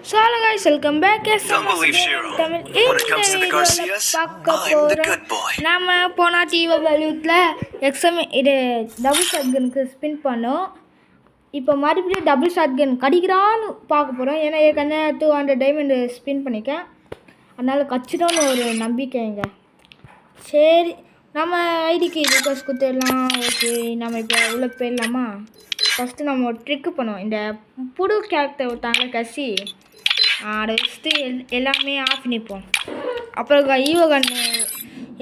So hello guys, welcome back. Don't believe Shiro. When it comes to the Garcias, I'm the good boy. நாம போன TV வேல்யூட்ல exam இது double ஷாட்கனுக்கு spin பண்ணோம். இப்போ மறுபடியும் double shotgun கடிக்கிறான்னு பார்க்க போகிறோம். ஏன்னா ஏற்கனவே 200 டைமண்ட் ஸ்பின் பண்ணிக்கேன். அதனால் கச்சிடம்னு ஒரு நம்பிக்கைங்க. சரி, நம்ம ஐடிக்கு ரிக்வஸ்ட் கொடுத்துடலாம். ஓகே, நம்ம இப்போ உள்ள போயிடலாமா? ஃபஸ்ட்டு நம்ம ஒரு ட்ரிக்கு பண்ணுவோம். இந்த புது கேரக்டர் ஒருத்தாங்க கசி அதை வச்சுட்டு எல்லாமே ஆஃப் பண்ணிப்போம். அப்புறம்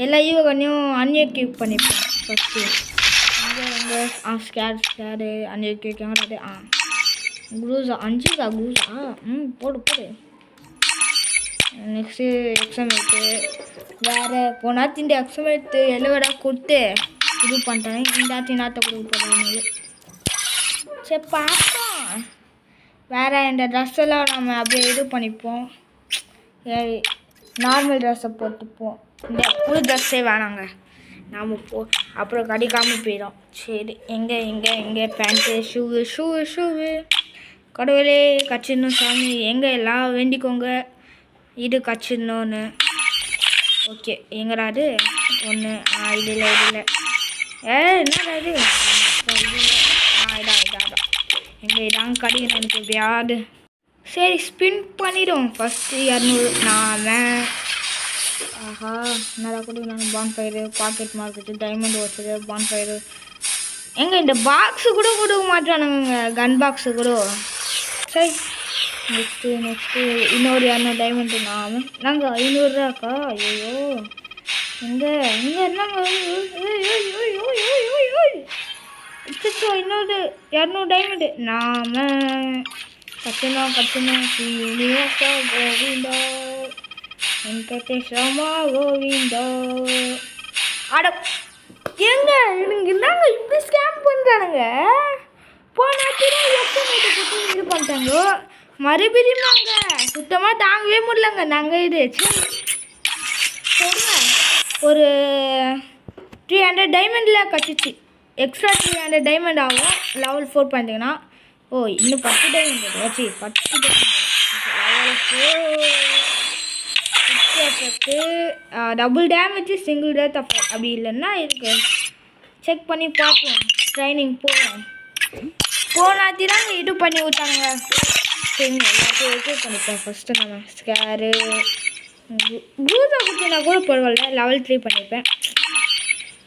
எல்லா ஈவோ கன்னையும் அன்எக்யூப் பண்ணிப்போம். ஃபஸ்ட்டு இங்கே ஸ்கேரு அன்எக்யூப் குரூஸா 5 குரூஸா போடு. நெக்ஸ்ட்டு எக்ஸாமேட்டு வேறு போனாச்சு. இந்த எக்ஸாமேட்டு எல்லோடா கொடுத்து இது பண்ணிட்டாங்க. இந்த ஆச்சு நாற்ற கொடுக்க போகிறாங்க. சரி பார்ப்போம். வேறு இந்த ட்ரெஸ்ஸெல்லாம் நம்ம அப்படியே இது பண்ணிப்போம். நார்மல் ட்ரெஸ்ஸை போட்டுப்போம். இந்த புது ட்ரெஸ்ஸே வேணாங்க நாம் அப்புறம் கடிக்காமல் போயிடும். சரி, எங்கே பேண்ட்டு ஷூவு கடவுளே கச்சிடணும் சாமி. எங்கே எல்லாம் வேண்டிக்கோங்க இது கச்சிடணும்னு. ஓகே, எங்கடா அது ஒன்று இது இல்லை என்னடா இது இதான் எங்கே இதாங்க கடிக்கணும் எனக்கு எப்படியாவது. சரி, ஸ்பின் பண்ணிடும். ஃபஸ்ட்டு 200 ஆஹா என்னடா கொடுக்குறாங்க. பான்ஃபயரு, பாக்கெட் மார்க்கெட்டு, டைமண்ட் வச்சது, பான்ஃபயரு. எங்கே இந்த பாக்ஸு கூட கொடுக்க மாட்டானுங்க, கன் பாக்ஸு கூட. சரி, நெக்ஸ்ட்டு இன்னொரு 200 டைமண்ட்டு. நாங்கள் 500 ரூபாக்கா. ஐயோ எங்கே என்னங்க இன்னொரு 200 டைமண்டு. நாம கட்டணும் சீனிவாசா கோவிந்தா வெங்கடேஷமா கோவிந்தா. அட ஏங்க எனக்கு என்னங்க இப்படி ஸ்கேம் பண்ணுறானுங்க. போனாச்சும் இது பண்ணிட்டாங்க. மறுபடியும் நாங்கள் சுத்தமாக தாங்கவே முடியலங்க. நாங்கள் இது சொல்லுங்க ஒரு 300 டைமண்டில் கட்டிச்சு. எக்ஸ்ட்ரா 300 டைமண்ட் ஆகும். லெவல் 4 பண்ணிங்கன்னா இன்னும் 10 டைமண்ட் வச்சு 10 diamond double damage single death அப்படி இல்லைன்னா இருக்கு. செக் பண்ணி பார்ப்போம். ட்ரைனிங் போனாத்தி தான் இது பண்ணி விட்டாங்க. சரிங்க, எல்லாத்தையும் ஓகே பண்ணிப்போம். ஃபஸ்ட்டு நம்ம ஸ்கேரு குரூஸை கொடுத்தனா கூட பரவாயில்ல. லெவல் 3 பண்ணிப்பேன்.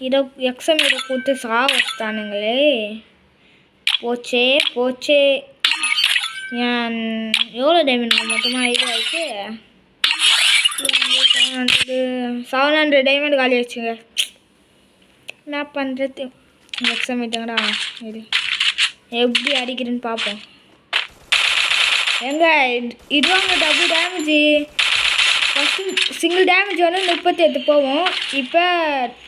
இதோ எக்ஸாம் இதை கொடுத்து வச்சுட்டானுங்களே. போச்சே ஏன் எவ்வளோ டைமண்ட் மொத்தமாக இது ஆகிட்டு 700 டைமண்ட் காலி வச்சுங்க. என்ன பண்ணுறது? எக்ஸாம் விட்டாங்கடா. இது எப்படி அடிக்கிறேன்னு பார்ப்போம். எங்க இதுவாங்க double damage. First single damage வந்து 38 போவோம். இப்போ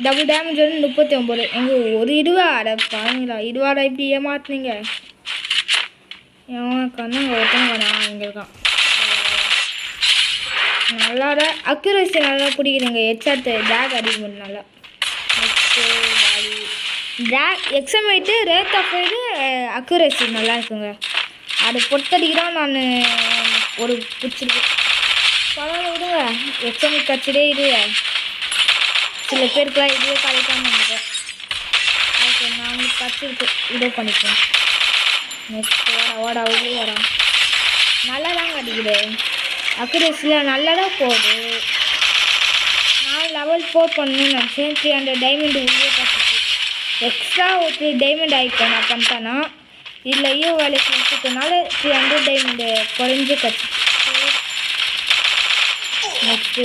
டபுள் டேமேஜ் வந்து 39. எங்கே ஒரு இதுவா அட பாருங்களா, இதுவாடா இப்படி ஏமாத்துனீங்க. கண்ணாங்க ஒருத்தங்க இங்கே இருக்கான். நல்லாடா அக்யூரசி நல்லா பிடிக்குதுங்க. ஹெட்ஷாட் டேக் அடிக்க முடியும் நல்லா. நெக்ஸ்ட்டு டேக் எக்ஸாமேட்டு ரேட் ஆஃப் இது அக்யூரசி நல்லா இருக்குங்க. அது பொட்டடிக்கிறான் நான் ஒரு பிடிச்சிருக்கு. பரவாயில்ல விடுங்க. எக்ஸாம் கட்சிடே இது சில பேருக்குலாம் இதுவே கிடைக்காம இருந்தேன். ஓகே, நாங்கள் கட்சிருக்கு இதோ பண்ணிப்போம். நெக்ஸ்ட் வாடா நல்லா தாங்க அடிக்குது. அக்யூரேசியில் நல்லா தான் போகுது. நான் லெவல் 4 பண்ணணும்னு நினச்சேன். 300 டைமண்ட் உள்ளே கட்டிச்சு. எக்ஸ்ட்ரா ஒரு 3 டைமண்ட் ஆகிப்பேன் நான் பண்ணிட்டேன்னா. இல்லையோ வேலைக்கு வச்சுட்டனால 300 டைமண்டு குறைஞ்சி கட்டிச்சு. நெக்ஸ்ட்டு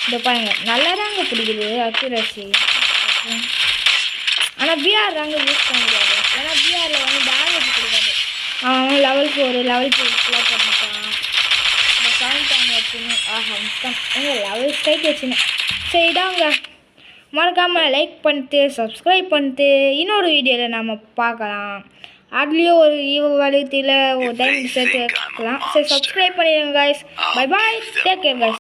இந்த பாருங்க நல்லா தாங்க பிடிக்குது அக்யூரசி. ஆனால் பிஆர் தாங்க யூஸ் பண்ண முடியாது. ஏன்னா பிஆரில் வந்து டேமேஜ் கொடுக்காது. அவன் லெவல் 4 லெவல் 2 ஃபுல்லாக பண்ணிட்டான். இந்த 7 டைம் வச்சுன்னு எங்கள் லெவல் 5 வச்சுன்னு. சரி இதாங்க, மறக்காமல் லைக் பண்ணிட்டு சப்ஸ்கிரைப் பண்ணிட்டு இன்னொரு வீடியோவில் நம்ம பார்க்கலாம். அதுலேயும் ஒரு வேலையத்தில் ஒரு டைம் சேர்த்து வைக்கலாம். சரி, சப்ஸ்கிரைப் பண்ணிடுங்க guys. Bye bye, take care guys.